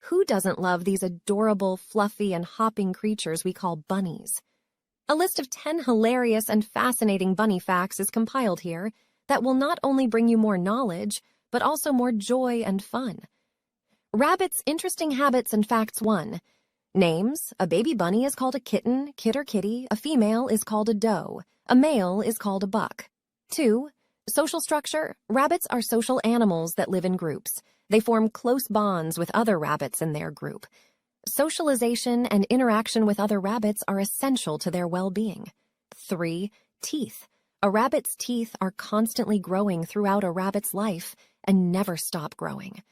Who doesn't love these adorable, fluffy, and hopping creatures we call bunnies? A list of 10 hilarious and fascinating bunny facts is compiled here that will not only bring you more knowledge, but also more joy and fun. Rabbits' interesting habits and facts 1. Names. A baby bunny is called a kitten, kit or kitty. A female is called a doe. A male is called a buck. 2. Social structure. Rabbits are social animals that live in groups. They form close bonds with other rabbits in their group. Socialization and interaction with other rabbits are essential to their well-being. 3. Teeth. A rabbit's teeth are constantly growing throughout a rabbit's life and never stop growing.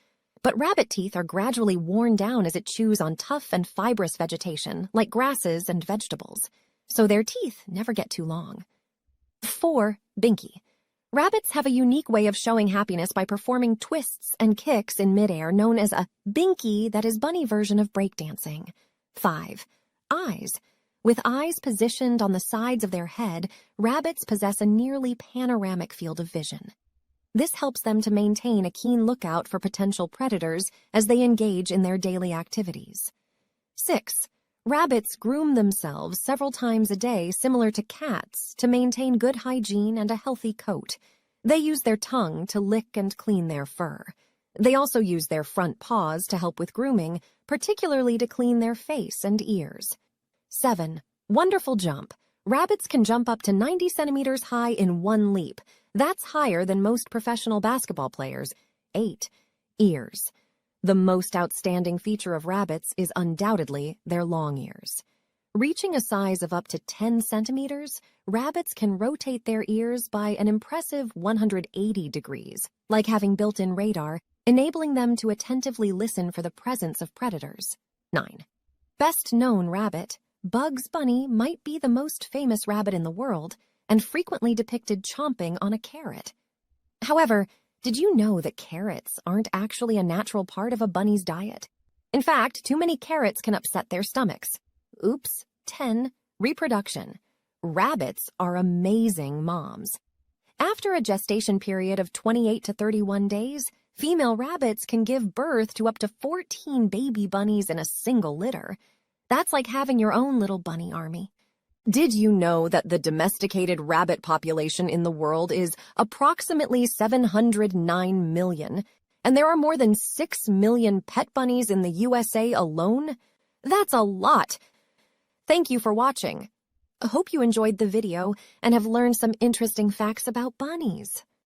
But rabbit teeth are gradually worn down as it chews on tough and fibrous vegetation, like grasses and vegetables, so their teeth never get too long. 4. Binky. Rabbits have a unique way of showing happiness by performing twists and kicks in midair, known as a binky, that is bunny version of breakdancing. 5. Eyes. With eyes positioned on the sides of their head, rabbits possess a nearly panoramic field of vision. This helps them to maintain a keen lookout for potential predators as they engage in their daily activities. 6. Rabbits groom themselves several times a day, similar to cats, to maintain good hygiene and a healthy coat. They use their tongue to lick and clean their fur. They also use their front paws to help with grooming, particularly to clean their face and ears. 7. Wonderful jump. Rabbits can jump up to 90 centimeters high in one leap. That's higher than most professional basketball players. 8. Ears. The most outstanding feature of rabbits is undoubtedly their long ears. Reaching a size of up to 10 centimeters, rabbits can rotate their ears by an impressive 180 degrees, like having built-in radar, enabling them to attentively listen for the presence of predators. 9. Best known rabbit. Bugs Bunny might be the most famous rabbit in the world and frequently depicted chomping on a carrot. However, did you know that carrots aren't actually a natural part of a bunny's diet? In fact, too many carrots can upset their stomachs. Oops. 10. Reproduction. Rabbits are amazing moms. After a gestation period of 28 to 31 days, female rabbits can give birth to up to 14 baby bunnies in a single litter. That's like having your own little bunny army. Did you know that the domesticated rabbit population in the world is approximately 709 million, and there are more than 6 million pet bunnies in the USA alone? That's a lot. Thank you for watching. I hope you enjoyed the video and have learned some interesting facts about bunnies.